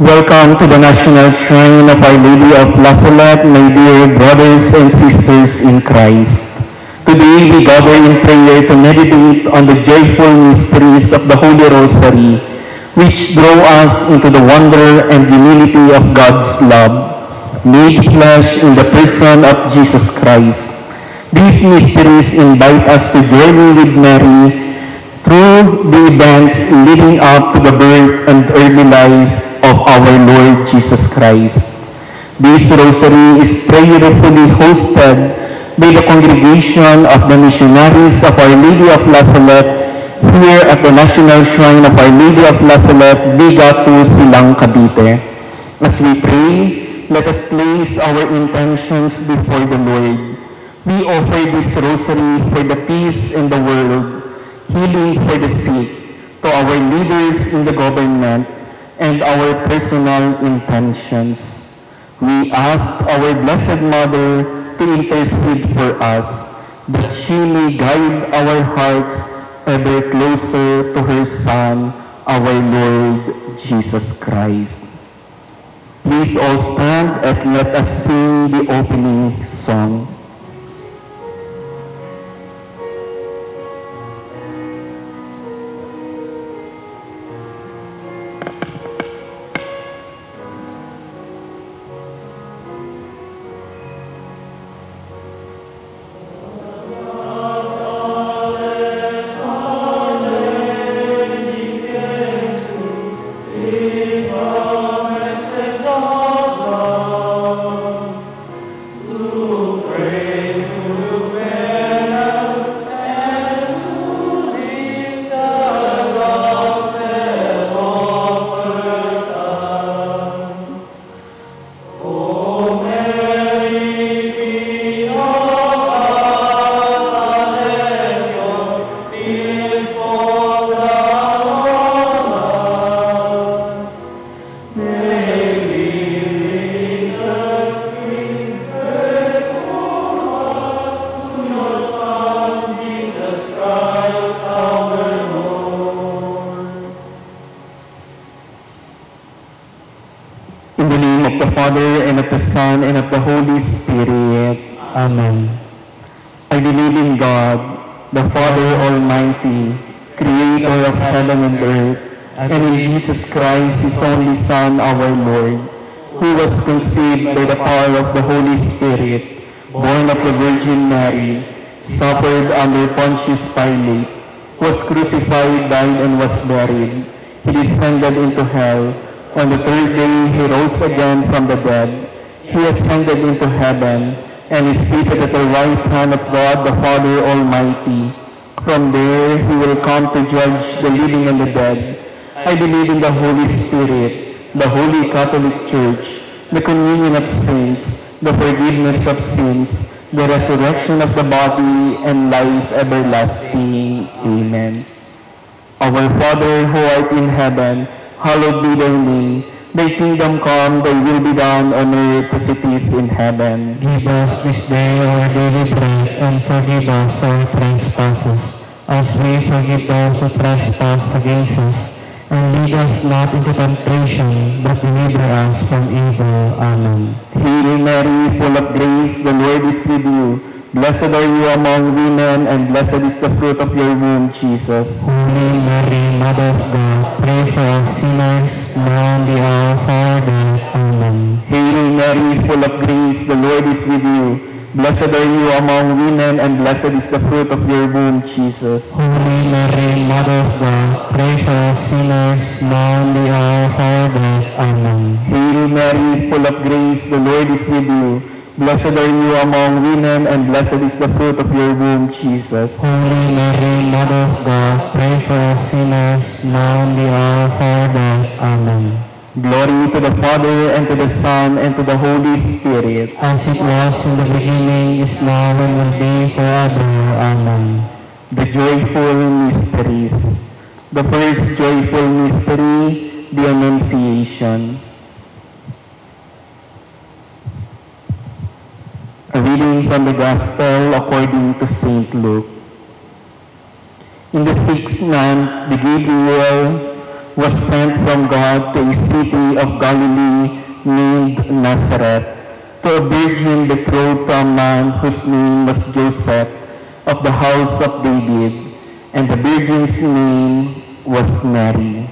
Welcome to the National Shrine of Our Lady of La Salette, my dear brothers and sisters in Christ. Today we gather in prayer to meditate on the joyful mysteries of the Holy Rosary, which draw us into the wonder and humility of God's love, made flesh in the person of Jesus Christ. These mysteries invite us to journey with Mary through the events leading up to the birth and early life of our Lord Jesus Christ. This rosary is prayerfully hosted by the congregation of the missionaries of Our Lady of La Salette here at the National Shrine of Our Lady of La Salette, Biga 2, Silang, Cavite. As we pray, let us place our intentions before the Lord. We offer this rosary for the peace in the world, healing for the sick, to our leaders in the government, and our personal intentions. We ask our Blessed Mother to intercede for us, that she may guide our hearts ever closer to her Son, our Lord Jesus Christ. Please all stand and let us sing the opening song. Son, and of the Holy Spirit. Amen. I believe in God, the Father Almighty, creator of heaven and earth, and in Jesus Christ, His only Son, our Lord, who was conceived by the power of the Holy Spirit, born of the Virgin Mary, suffered under Pontius Pilate, was crucified, died, and was buried. He descended into hell. On the third day, He rose again from the dead. He ascended into heaven and is seated at the right hand of God the Father Almighty. From there He will come to judge the living and the dead. I believe in the Holy Spirit, the Holy Catholic Church, the communion of saints, the forgiveness of sins, the resurrection of the body, and life everlasting. Amen. Our Father who art in heaven, hallowed be thy name. Thy kingdom come, thy will be done on earth as it is in heaven. Give us this day our daily bread, and forgive us our trespasses, as we forgive those who trespass against us. And lead us not into temptation, but deliver us from evil. Amen. Hail Mary, full of grace, the Lord is with you. Blessed are you among women, and blessed is the fruit of your womb, Jesus. Holy Mary, Mother of God, pray for us sinners, now and the hour of our death. Amen. Hail Mary, full of grace, the Lord is with you. Blessed are you among women, and blessed is the fruit of your womb, Jesus. Holy Mary, Mother of God, pray for us sinners, now and the hour of our death. Amen. Hail Mary, full of grace, the Lord is with you. Blessed are you among women, and blessed is the fruit of your womb, Jesus. Holy Mary, Mother of God, pray for us sinners, now and the hour of our death. Amen. Glory to the Father, and to the Son, and to the Holy Spirit. As it was in the beginning, is now, and will be forever. Amen. The joyful mysteries. The first joyful mystery, the Annunciation. A reading from the Gospel according to St. Luke. In the 6th month, the Gabriel was sent from God to a city of Galilee named Nazareth, to a virgin betrothed to a man whose name was Joseph, of the house of David, and the virgin's name was Mary.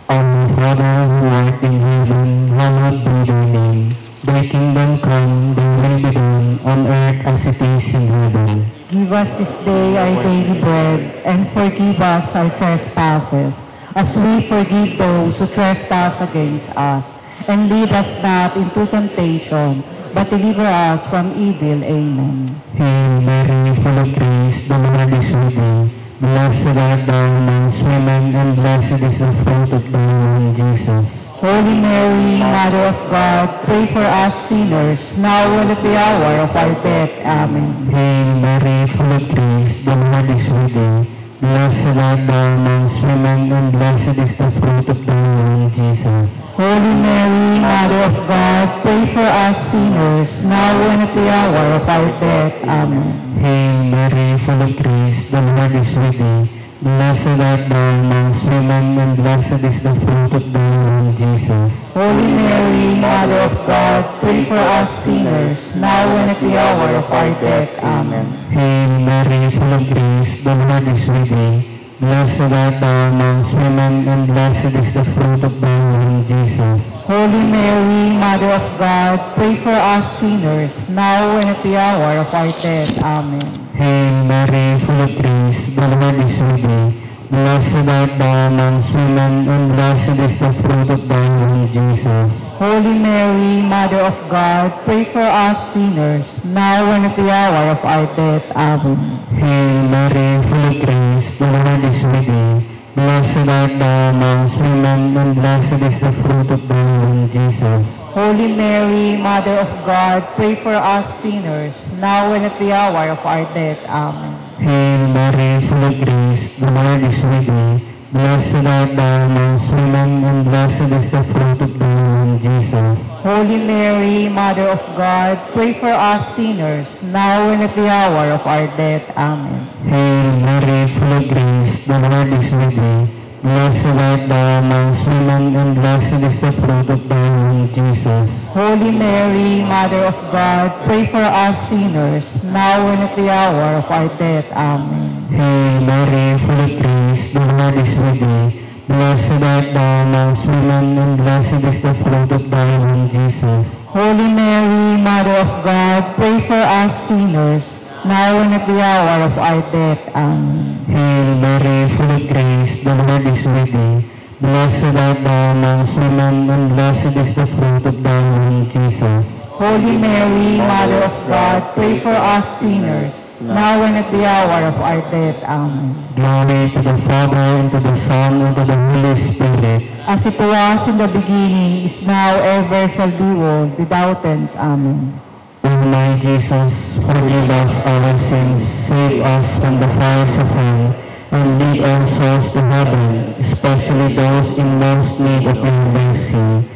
Our Father who art in heaven, hallowed be thy name. Thy kingdom come, thy will be done, on earth as it is in heaven. Give us this day our daily bread, and forgive us our trespasses, as we forgive those who trespass against us. And lead us not into temptation, but deliver us from evil. Amen. Hail Mary, full of grace, the Lord is with thee. Blessed art thou amongst women, and blessed is the fruit of thy womb, Jesus. Holy Mary, Mother of God, pray for us sinners, now and at the hour of our death. Amen. Hail Mary, full of grace, the Lord is with thee. Blessed art thou amongst women, and blessed is the fruit of thy womb, Jesus. Holy Mary, Mother of God, pray for us sinners, now and at the hour of our death. Amen. Hail Mary, full of grace, the Lord is with thee. Blessed art thou amongst women, and blessed is the fruit of thy womb, Jesus. Holy Mary, Mother of God, pray for us sinners, now and at the hour of our death. Amen. Hail Mary, full of grace, the Lord is with thee. Blessed art thou amongst women, and blessed is the fruit of thy womb, Jesus. Holy Mary, Mother of God, pray for us sinners, now and at the hour of our death. Amen. Hail Mary, full of grace, the Lord is with thee. Blessed art thou amongst women, and blessed is the fruit of thy womb, Jesus. Holy Mary, Mother of God, pray for us sinners, now and at the hour of our death. Amen. Hail Mary, full of grace, the Lord is with thee. Blessed art thou amongst women, and blessed is the fruit of thy womb, Jesus. Holy Mary, Mother of God, pray for us sinners, now and at the hour of our death. Amen. Hail Mary, full of grace, the Lord is with thee. Blessed art thou amongst women, and blessed is the fruit of thy womb, Jesus. Holy Mary, Mother of God, pray for us sinners, now and at the hour of our death. Amen. Hail Mary, full of grace, the Lord is with thee. Blessed art thou amongst women, and blessed is the fruit of thy womb, Jesus. Holy Mary, Mother of God, pray for us sinners, now and at the hour of our death. Amen. Hail Mary, full of grace, the Lord is with thee. Blessed art thou amongst women, and blessed is the fruit of thy womb, Jesus. Holy Mary, Mother of God, pray for us sinners, now and at the hour of our death. Amen. Hail Mary, full of grace, the Lord is with thee. Blessed art thou amongst women, and blessed is the fruit of thy womb, Jesus. Holy Mary, Mother of God, pray for us sinners, now and at the hour of our death. Amen. Glory to the Father, and to the Son, and to the Holy Spirit. As it was in the beginning, is now, ever shall be, world without end. Amen. O my Jesus, forgive us our sins, save us from the fires of hell, and lead all souls to heaven, especially those in most need of your mercy.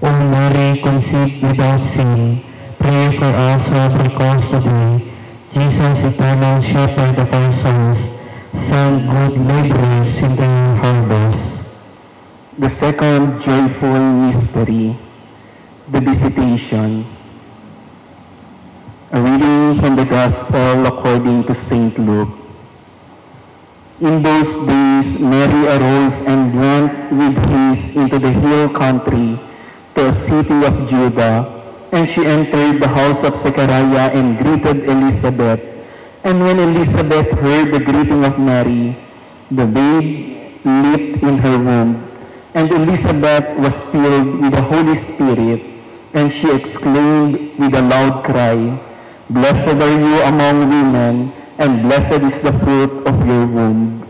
O Mary, conceived without sin, pray for us who have recourse to thee. Jesus, eternal shepherd of our souls, send good laborers into your harvest. The second joyful mystery, the Visitation. A reading from the Gospel according to St. Luke. In those days, Mary arose and went with haste into the hill country to a city of Judah, and she entered the house of Zechariah and greeted Elizabeth. And when Elizabeth heard the greeting of Mary, the babe leaped in her womb, and Elizabeth was filled with the Holy Spirit, and she exclaimed with a loud cry, "Blessed are you among women, and blessed is the fruit of your womb."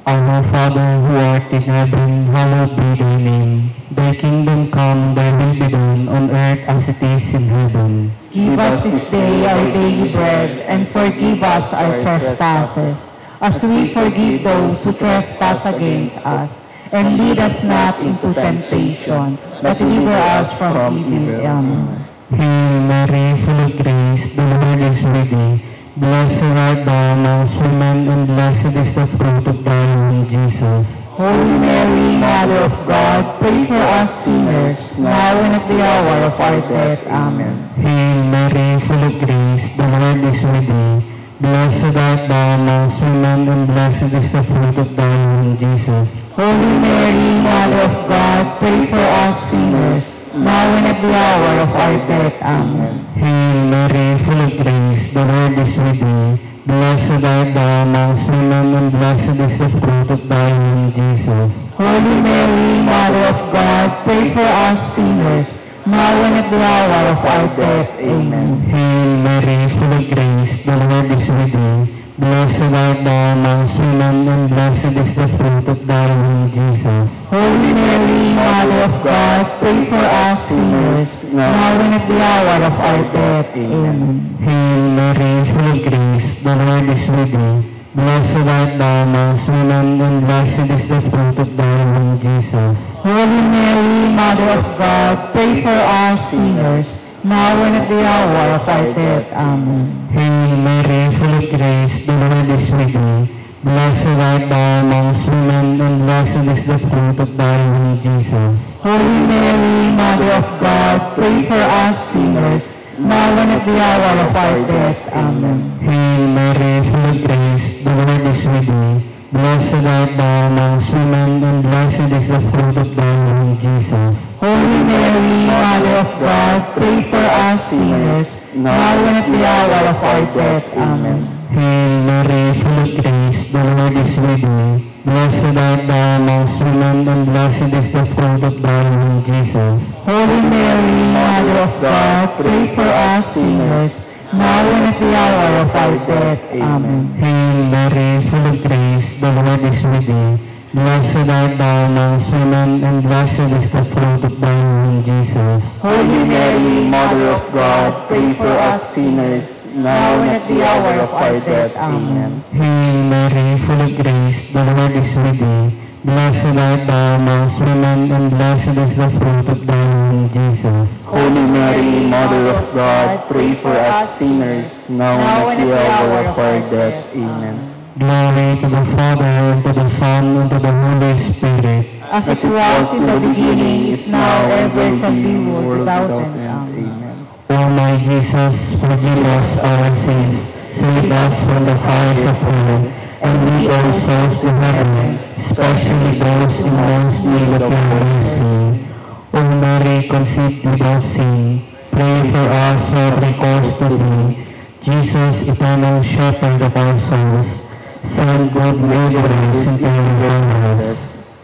Our Father, who art in heaven, hallowed be thy name. Thy kingdom come, thy will be done, on earth as it is in heaven. Give us this day our daily bread, and forgive us our trespasses, as we forgive those who trespass against us. And lead us not into temptation, but deliver us from evil. Amen. Hail Mary, full of grace, the Lord is with thee. Blessed art thou amongst women, and blessed is the fruit of thy womb, Jesus. Holy Mary, Mother of God, pray for us sinners, now and at the hour of our death. Amen. Hail Mary, full of grace, the Lord is with thee. Blessed art thou amongst women, and blessed is the fruit of thy womb, Jesus. Holy Mary, Mother of God, pray for us sinners, now and at the hour of our death. Amen. Hail Mary, full of grace, the Lord is with thee. Blessed art thou amongst women, and blessed is the fruit of thy womb, Jesus. Holy Mary, Mother of God, pray for us sinners, now and at the hour of our death. Amen. Hail Mary, full of grace, the Lord is with thee. Blessed art thou amongst women, and blessed is the fruit of thy womb, Jesus. Holy Mary, Mother of God, pray for us sinners, now and at the hour of our death. Amen. Hail Mary, full of grace, the Lord is with thee. Blessed art thou amongst women, and blessed is the fruit of thy womb, Jesus. Holy Mary, Mother of God, pray for us sinners, now and at the hour of our death. Amen. Hail Mary, full of grace, the Lord is with thee. Blessed art thou amongst women, and blessed is the fruit of thy womb, Jesus. Holy Mary, Mother of God, pray for us sinners, now and at the hour of our death. Amen. Hail Mary, full of grace, the Lord is with thee. Blessed art thou amongst women, and blessed is the fruit of thy womb, Jesus. Holy Mary, Mother of God, pray for us sinners, now and at the hour of our death. Amen. Hail Mary, full of grace, the Lord is with thee. Blessed art thou amongst women, and blessed is the fruit of thy womb, Jesus. Holy Mary, Mother of God, pray for us sinners, now and at the hour of our death. Amen. Hail Mary, full of grace, the Lord is with thee. Blessed art thou amongst women, and blessed is the fruit of thy womb, Jesus. Holy Mary, Mother of God, pray for us sinners, now and at the hour of our death. Amen. Hail Mary, full of grace, the Lord is with thee. Blessed art thou amongst women, and blessed is the fruit of thy womb, Jesus. Holy Mary, Mother of God, pray for us sinners, now and at the hour of our death. Amen. Glory to the Father, and to the Son, and to the Holy Spirit. As it was in the beginning, is now, ever shall be, world without end. Amen. O my Jesus, forgive us our sins, save us from the fires of hell, and lead all souls to heaven, especially those in most need of your mercy. O Mary, conceived without sin, pray for us who have recourse to thee. Jesus, eternal shepherd of our souls, send good laborers into your house.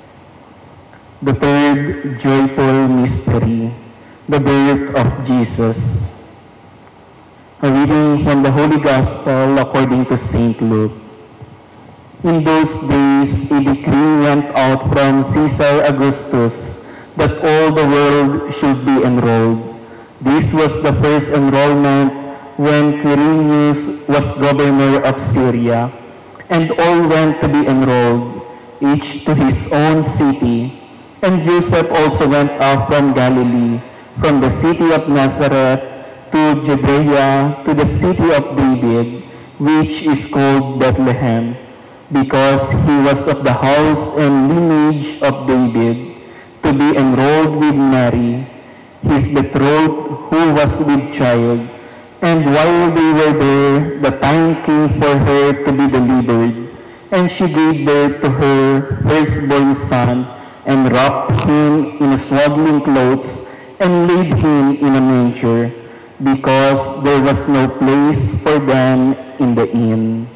The third joyful mystery, the birth of Jesus. A reading from the Holy Gospel according to St. Luke. In those days, a decree went out from Caesar Augustus that all the world should be enrolled. This was the first enrollment when Quirinius was governor of Syria, and all went to be enrolled, each to his own city. And Joseph also went up from Galilee, from the city of Nazareth to Judea, to the city of David, which is called Bethlehem, because he was of the house and lineage of David, to be enrolled with Mary, his betrothed, who was with child. And while they were there, the time came for her to be delivered. And she gave birth to her firstborn son, and wrapped him in swaddling clothes, and laid him in a manger, because there was no place for them in the inn.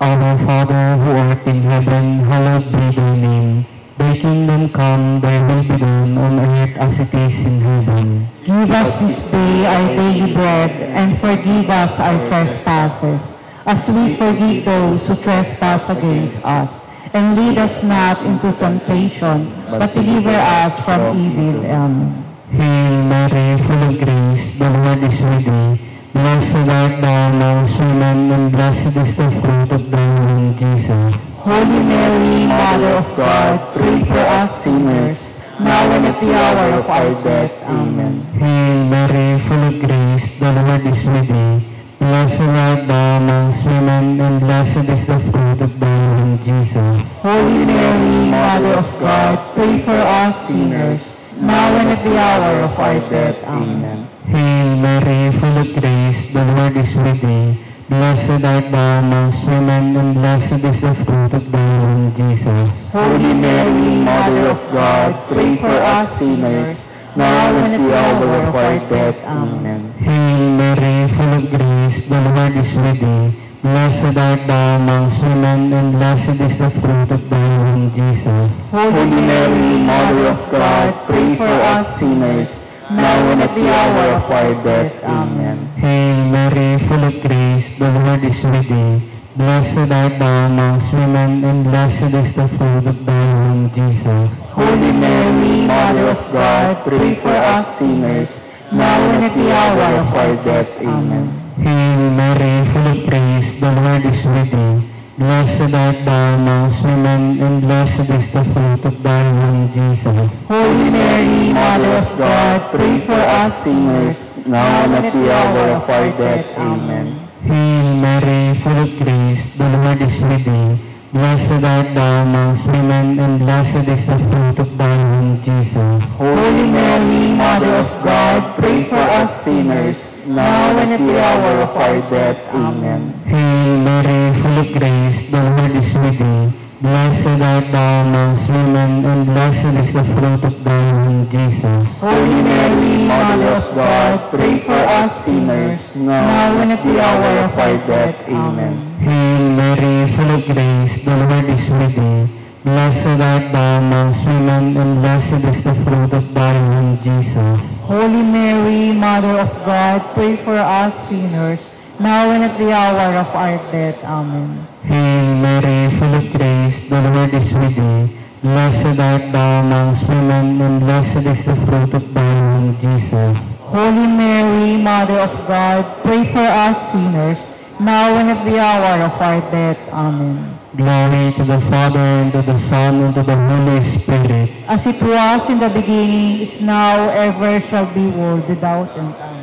Our Father, who art in heaven, hallowed be thy name. Thy kingdom come, thy will be done on earth as it is in heaven. Give us this day our daily bread, and forgive us our trespasses, as we forgive those who trespass against us. And lead us not into temptation, but deliver us from evil. Amen. Hail Mary, full of grace, the Lord is with thee. Blessed art thou amongst women, and blessed is the fruit of thy womb, Jesus. Holy Mary, Mother of God, pray for us sinners, now and at the hour of our death. Amen. Hail Mary, full of grace, the Lord is with thee. Blessed art thou amongst women, and blessed is the fruit of thy womb, Jesus. Holy Mary, Mother of God, pray for us sinners, now and at the hour of our death. Amen. Hail Mary, full of grace, the Lord is with thee. Blessed art thou amongst women, and blessed is the fruit of thy womb, Jesus. Holy Mary, Mother of God, pray for us sinners, now and at the hour of our death. Amen. Hail Mary, full of grace, the Lord is with thee. Blessed art thou amongst women, and blessed is the fruit of thy womb, Jesus. Holy Mary, Mother of God, pray for us sinners, now and at the hour of our death. Amen. Hail Mary, full of grace, the Lord is with thee. Blessed art thou amongst women, and blessed is the fruit of thy womb, Jesus. Holy Mary, Mother of God, pray for us sinners, now and at the hour of our death. Amen. Hail Mary, full of grace, the Lord is with thee. Blessed art thou amongst women, and blessed is the fruit of thy womb, Jesus. Holy Mary, Mother of God, pray for us sinners, now and at the hour of our death. Amen. Hail Mary, full of grace, the Lord is with thee. Blessed art thou amongst women, and blessed is the fruit of thy womb, Jesus. Holy Mary, Mother of God, pray for us sinners, now and at the hour of our death. Amen. Hail Mary, full of grace, the Lord is with thee. Blessed art thou amongst women, and blessed is the fruit of thy womb, Jesus. Holy Mary, Mother of God, pray for us sinners, now and at the hour of our death. Amen. Hail Mary, full of grace, the Lord is with thee. Blessed art thou amongst women, and blessed is the fruit of thy womb, Jesus. Holy Mary, Mother of God, pray for us sinners, now and at the hour of our death. Amen. Hail Mary, full of grace, the Lord is with thee. Blessed art thou amongst women, and blessed is the fruit of thy womb, Jesus. Holy Mary, Mother of God, pray for us sinners, now and at the hour of our death. Amen. Glory to the Father, and to the Son, and to the Holy Spirit. As it was in the beginning, is now, ever shall be, world without end. Amen.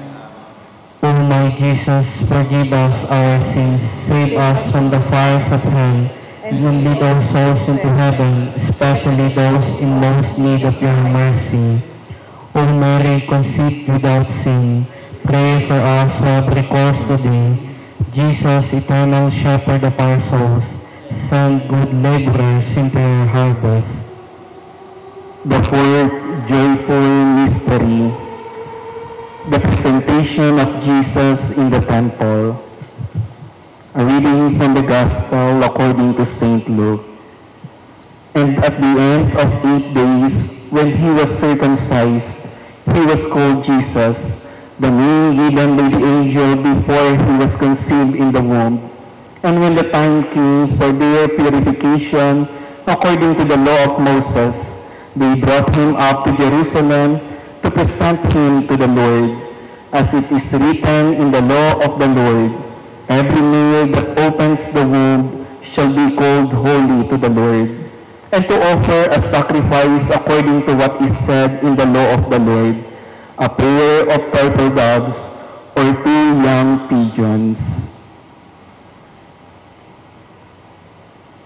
O my Jesus, forgive us our sins, save us from the fires of hell, and lead all souls into heaven, especially those in most need of your mercy. O Mary, conceived without sin, pray for us who have recourse to thee. Jesus, eternal shepherd of our souls, send good laborers into your harvest. The fourth joyful mystery, the presentation of Jesus in the temple. A reading from the Gospel according to St. Luke. And at the end of 8 days, when he was circumcised, he was called Jesus, the name given by the angel before he was conceived in the womb. And when the time came for their purification, according to the law of Moses, they brought him up to Jerusalem to present him to the Lord. As it is written in the law of the Lord, every male that opens the womb shall be called holy to the Lord, and to offer a sacrifice according to what is said in the law of the Lord, a pair of turtle doves or 2 young pigeons.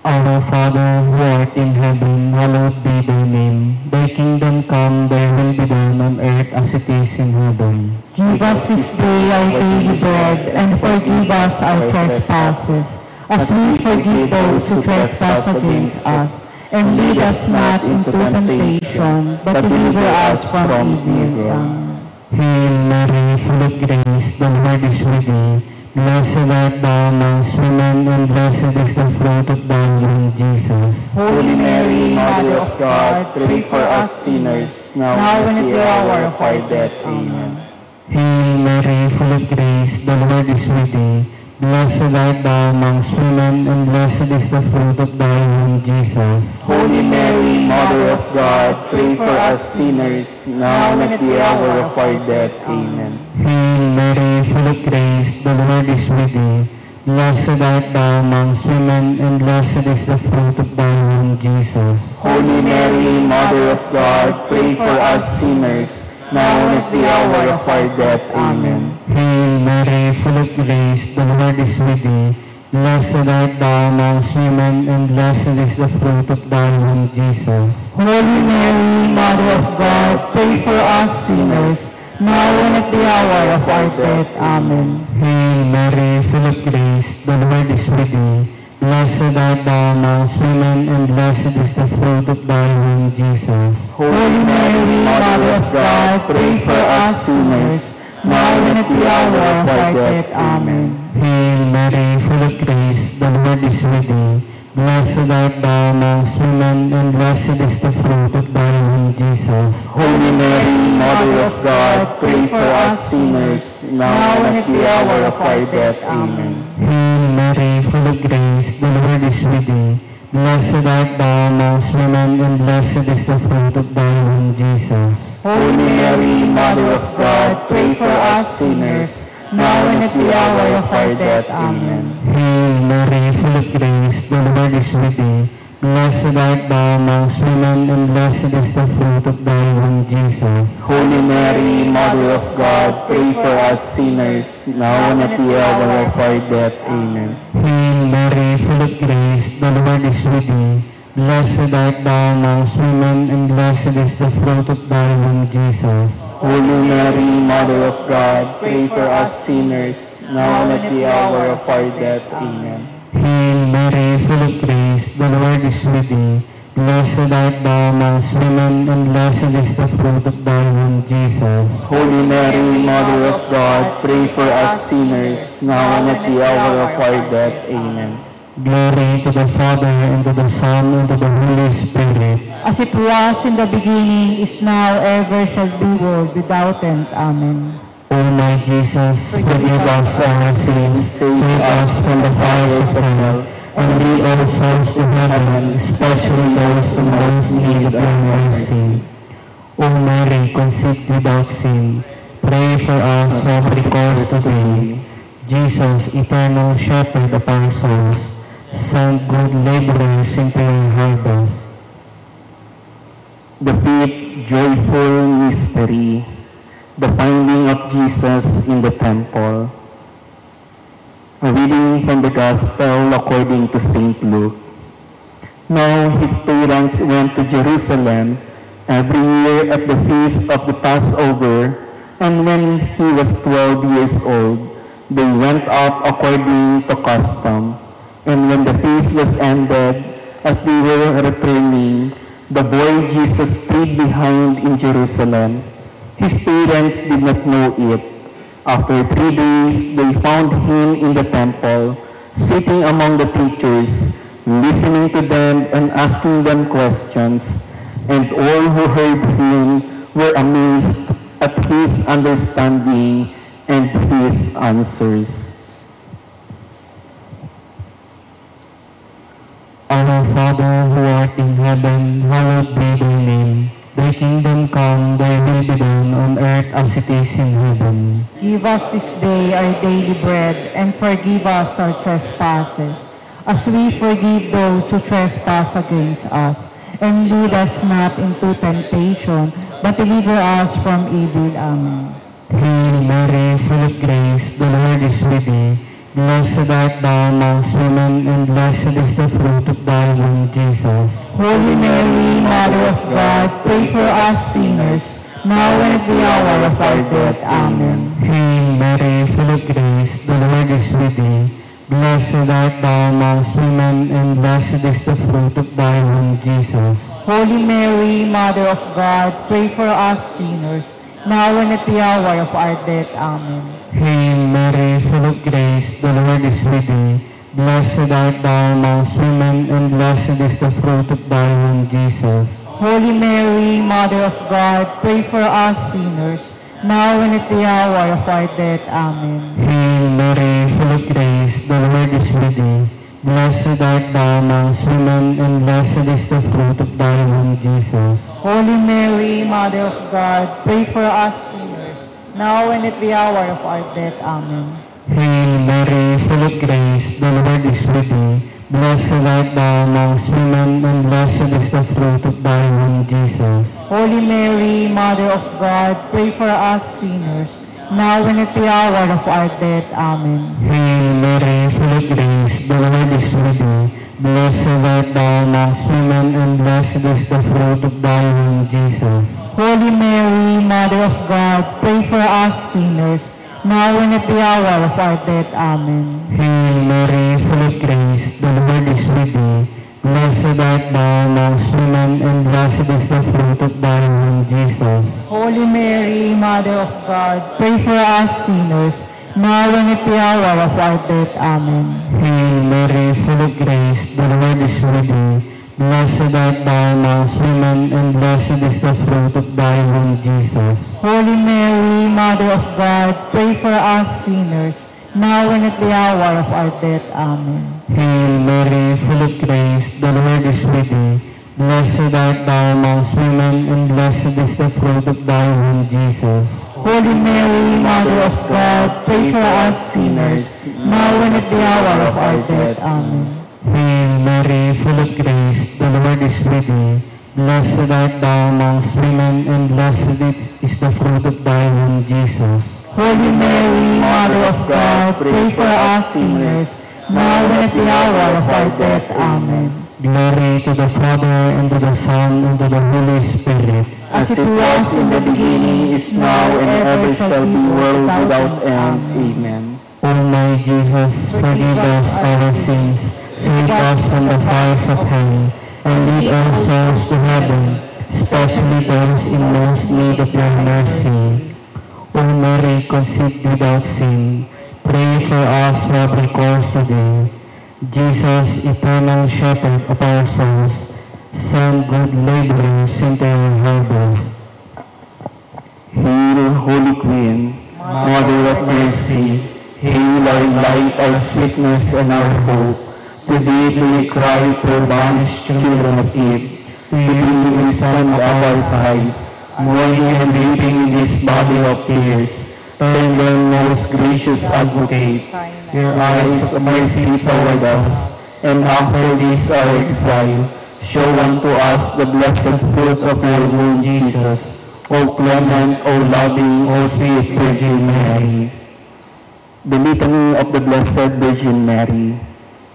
Our Father, who art in heaven, hallowed be thy name. Thy kingdom come, thy will be done on earth as it is in heaven. Give us this day our daily bread, and forgive us our trespasses, as we forgive those who trespass against us. And lead us not into temptation, but deliver us from evil. Amen. Hail Mary, full of grace, the Lord is with thee. Blessed art thou amongst women, and blessed is the fruit of thy womb, Jesus. Holy Mary, Mother of God, pray for us sinners, now and at the hour of our death. Amen. Hail Mary, full of grace, the Lord is with thee. Blessed art thou amongst women, and blessed is the fruit of thy womb, Jesus. Holy Mary, Mother of God, pray for us sinners, now and at the hour of our death. Amen. Hail Mary, full of grace, the Lord is with thee. Blessed art thou amongst women, and blessed is the fruit of thy womb, Jesus. Holy Mary, Mother of God, pray for us sinners, now and at the hour of our death. Amen. Hail Mary, full of grace, the Lord is with thee. Blessed art thou amongst women, and blessed is the fruit of thy womb, Jesus. Holy Mary, Mother of God, pray for us sinners, now and at the hour of our death. Amen. Hail Mary, full of grace, the Lord is with thee. Blessed art thou amongst women, and blessed is the fruit of thy womb, Jesus. Holy Mary, Mother of God, pray for us sinners, now and at the hour of our death. Amen. Hail Mary, full of grace, the Lord is with thee. Blessed art thou amongst women, and blessed is the fruit of thy womb, Jesus. Holy Mary, Mother of God, pray for us sinners, now and at the hour of our death. Amen. Hail Mary, full of grace, the Lord is with thee. Blessed art thou amongst women, and blessed is the fruit of thy womb, Jesus. Holy Mary, Mother of God, pray for us sinners, now and at the hour of our death. Amen. Hail Mary, full of grace, the Lord is with thee. Blessed art thou amongst women, and blessed is the fruit of thy womb, Jesus. Holy Mary, Mother of God, pray for us sinners, now and at the hour of our death. Amen. Hail Mary, full of grace, the Lord is with thee. Blessed art thou amongst women, and blessed is the fruit of thy womb, Jesus. Holy Mary, Mother of God, pray for us sinners, now and at the hour of our death. Amen. Hail Mary, full of grace, the Lord is with thee. Blessed art thou amongst women, and blessed is the fruit of thy womb, Jesus. Holy Mary, Mother of God, pray for us sinners, now and at the hour of our death. Amen. Glory to the Father, and to the Son, and to the Holy Spirit. As it was in the beginning, is now, ever shall be, world without end. Amen. O my Jesus, forgive us our sins, save us from the fires of hell, and lead all souls to heaven, especially those in most need of thy mercy. O Mary, conceived without sin, pray for us who have recourse to thee. Jesus, eternal shepherd of our souls, send good laborers into your harvest. The fifth joyful mystery, the finding of Jesus in the temple. A reading from the Gospel according to St. Luke. Now his parents went to Jerusalem every year at the feast of the Passover, and when he was 12 years old, they went up according to custom. And when the feast was ended, as they were returning, the boy Jesus stayed behind in Jerusalem. His parents did not know it. After 3 days, they found him in the temple, sitting among the teachers, listening to them and asking them questions. And all who heard him were amazed at his understanding and his answers. Our Father, who art in heaven, hallowed be thy name. Thy kingdom come, thy will be done on earth as it is in heaven. Give us this day our daily bread, and forgive us our trespasses, as we forgive those who trespass against us. And lead us not into temptation, but deliver us from evil. Amen. Hail Mary, full of grace, the Lord is with thee. Blessed art thou amongst women, and blessed is the fruit of thy womb, Jesus. Holy Mary, Mother of God, pray for us sinners, now and at the hour of our death. Amen. Hail Mary, full of grace, the Lord is with thee. Blessed art thou amongst women, and blessed is the fruit of thy womb, Jesus. Holy Mary, Mother of God, pray for us sinners, now and at the hour of our death. Amen. Hail Mary, full of grace, the Lord is with thee. Blessed art thou amongst women, and blessed is the fruit of thy womb, Jesus. Holy Mary, Mother of God, pray for us sinners, now and at the hour of our death. Amen. Hail Mary, full of grace, the Lord is with thee. Blessed art thou amongst women, and blessed is the fruit of thy womb, Jesus. Holy Mary, Mother of God, pray for us sinners, now and at the hour of our death. Amen. Hail Mary, Mary, full of grace, the Lord is with thee. Blessed art thou amongst women, and blessed is the fruit of thy womb, Jesus. Holy Mary, Mother of God, pray for us sinners, now and at the hour of our death. Amen. Hail Mary, full of grace, the Lord is with thee. Blessed art thou amongst women, and blessed is the fruit of thy womb, Jesus. Holy Mary, Mother of God, pray for us sinners, now and at the hour of our death. Amen. Hail Mary, full of grace, the Lord is with thee. Blessed art thou amongst women, and blessed is the fruit of thy womb, Jesus. Holy Mary, Mother of God, pray for us sinners, now and at the hour of our death. Amen. Hail Mary, full of grace, the Lord is with thee. Blessed art thou amongst women, and blessed is the fruit of thy womb, Jesus. Holy Mary, Mother of God, pray for us sinners, now and at the hour of our death. Amen. Hail Mary, full of grace, the Lord is with thee. Blessed art thou amongst women, and blessed is the fruit of thy womb, Jesus. Holy Mary, Mother of God, pray for us sinners, now and at the hour of our death. Amen. Hail Mary, full of grace, the Lord is with thee. Blessed art thou amongst women, and blessed is the fruit of thy womb, Jesus. Holy Mary, Mother of God, pray for us sinners, now and at the hour of our death. Amen. Glory to the Father, and to the Son, and to the Holy Spirit. As it was in the beginning, is now, and ever shall be, world without end. Amen. O my Jesus, forgive us our sins, save us from the fires of hell, and lead all souls to heaven, especially those in most need of your mercy. O Mary, conceived without sin, pray for us who have recourse to thee. Jesus, eternal shepherd of our souls, send good laborers into your harvest. Hail, Holy Queen, Mother of Mercy, hail our light, our sweetness, and our hope. To thee do we cry, poor banished children of Eve. To thee do we send up our sighs, mourning and weeping in this valley of tears. Turn then, most gracious Advocate, your eyes of mercy toward us, and after this our exile, show unto us the blessed fruit of your womb, Jesus. O clement, O loving, O sweet Virgin Mary. The Litany of the Blessed Virgin Mary.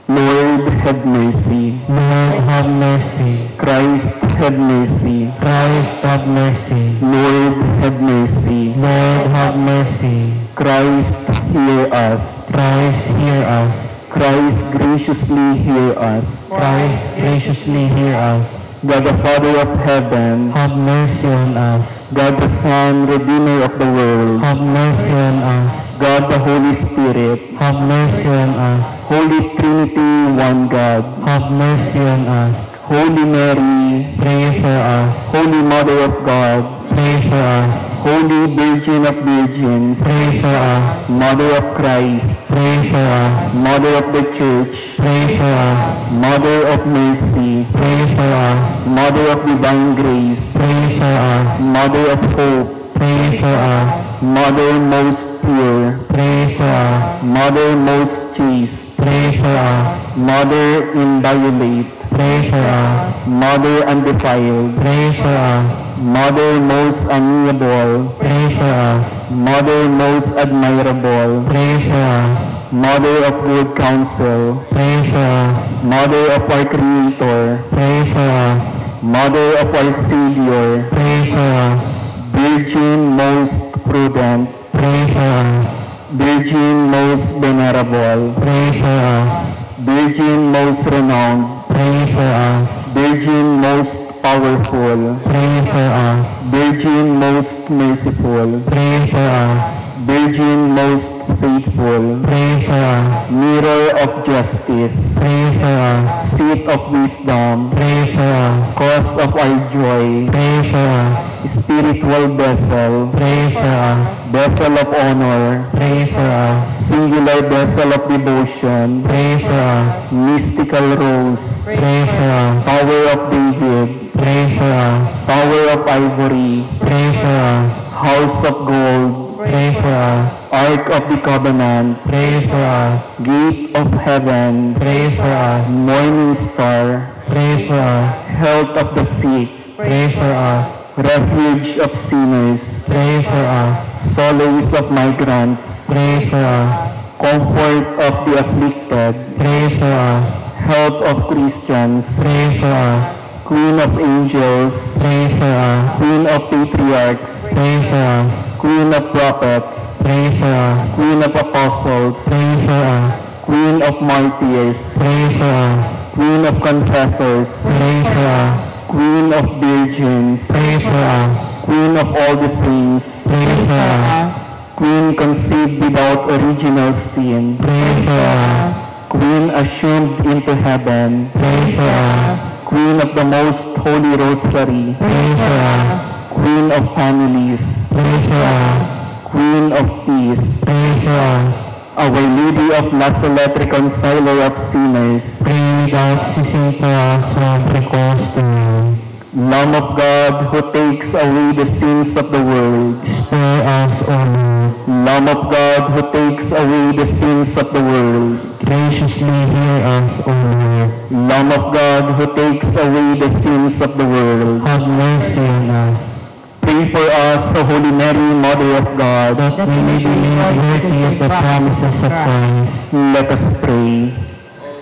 Lord, have mercy. Lord, have mercy. Christ, have mercy. Christ, have mercy. Lord, have mercy. Lord, have mercy. Christ, hear us. Christ, hear us. Christ, graciously hear us. Christ, graciously hear us. God the Father of heaven, Have mercy on us. God the Son, Redeemer of the world, Have mercy on us. God the Holy Spirit, Have mercy on us. Holy Trinity, one God, Have mercy on us. Holy Mary, Pray for us. Holy Mother of God, Pray for us. Holy Virgin of Virgins, Pray for us. Mother of Christ, Pray for us. Mother of the Church, Pray for us. Mother of Mercy, Pray for us. Mother of Divine Grace, Pray for us. Mother of Hope, Pray for us. Mother most pure, Pray for us. Mother most chaste, Pray for us. Mother inviolate, Pray for us. Mother undefiled, Pray for us. Mother most amiable, Pray for us. Mother most admirable, Pray for us. Mother of good counsel, Pray for us. Mother of our Creator, Pray for us. Mother of our Savior, Pray for us. Virgin most prudent, Pray for us. Virgin most venerable, Pray for us. Virgin most renowned, Pray for us. Virgin most powerful, Pray for us. Virgin most merciful, Pray for us. Virgin most faithful, Pray for us. Mirror of justice, Pray for us. Seat of wisdom, Pray for us. Cause of our joy, Pray for us. Spiritual vessel, Pray for us. Vessel of honor, Pray for us. Singular vessel of devotion, Pray for us. Mystical rose, Pray for us. Tower of David, Pray for us. Tower of ivory, Pray for us. House of gold, Pray for us. Ark of the Covenant, Pray for us. Gate of Heaven, Pray for us. Morning Star, Pray for us. Health of the sick, Pray for us. Refuge of sinners, Pray for us. Solace of migrants, Pray for us. Comfort of the afflicted, Pray for us. Help of Christians, Pray for us. Queen of angels, Pray for us. Queen of patriarchs, Pray for us. Queen of prophets, Pray for us. Queen of apostles, Pray for us. Queen of martyrs, Pray for us. Queen of confessors, Pray for us. Queen of virgins, Pray for us. Queen of all the saints, Pray for us. Queen conceived without original sin, Pray for us. Queen assumed into heaven, Pray for us. Queen of the most holy rosary, Pray for us. Queen of families, Pray for us. Queen of peace, Pray for us. Our Lady of La Salette, reconciler of sinners, Pray without ceasing for us who have recourse to you. Lamb of God, who takes away the sins of the world, Spare us, O Lord. Lamb of God, who takes away the sins of the world, Graciously hear us, O Lord. Lamb of God, who takes away the sins of the world, Have mercy on us, pray for us, O Holy Mary, Mother of God. that we may be made worthy of the promises of Christ. Let us pray.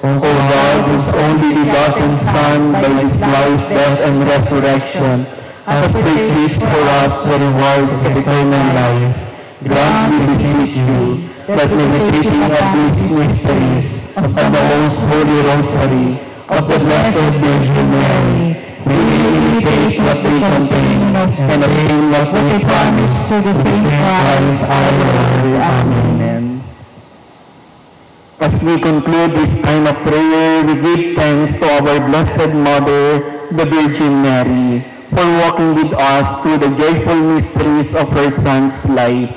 O O God, whose only begotten Son, by his life, death, and resurrection, has purchased for us the rewards of eternal life, grant, we beseech you, that meditating on these mysteries of the most holy rosary of the Blessed Virgin Mary, we may imitate what they contain and obtain what they promise to the same Christ our Lord. Amen. As we conclude this time of prayer, we give thanks to our Blessed Mother, the Virgin Mary, for walking with us through the joyful mysteries of her Son's life.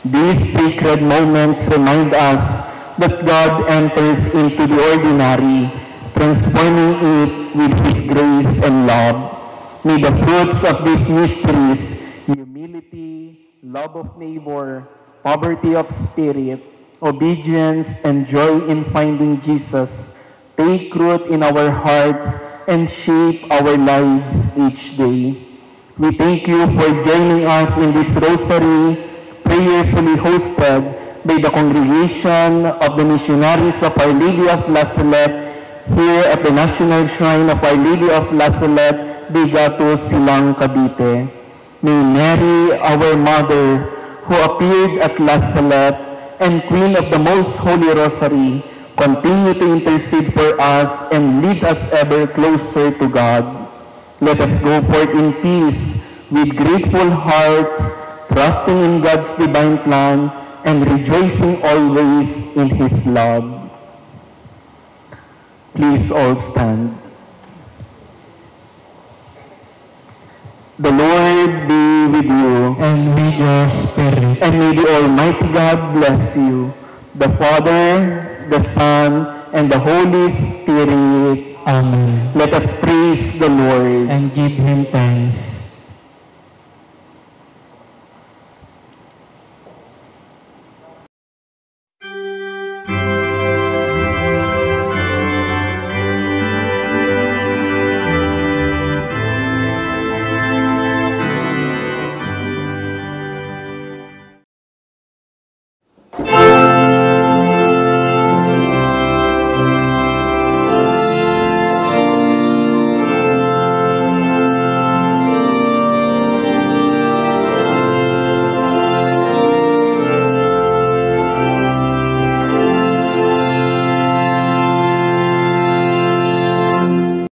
These sacred moments remind us that God enters into the ordinary, transforming it with His grace and love. May the fruits of these mysteries, humility, love of neighbor, poverty of spirit, obedience, and joy in finding Jesus, take root in our hearts and shape our lives each day. We thank you for joining us in this rosary, prayerfully hosted by the congregation of the missionaries of Our Lady of La Salette here at the National Shrine of Our Lady of La Salette, Bigato, Silang, Cavite. May Mary, our Mother, who appeared at La Salette, and Queen of the Most Holy Rosary, continue to intercede for us and lead us ever closer to God. Let us go forth in peace with grateful hearts, trusting in God's divine plan and rejoicing always in His love. Please all stand. The Lord be with you. And with your spirit. And may the Almighty God bless you, the Father, the Son, and the Holy Spirit. Amen. Let us praise the Lord. And give Him thanks.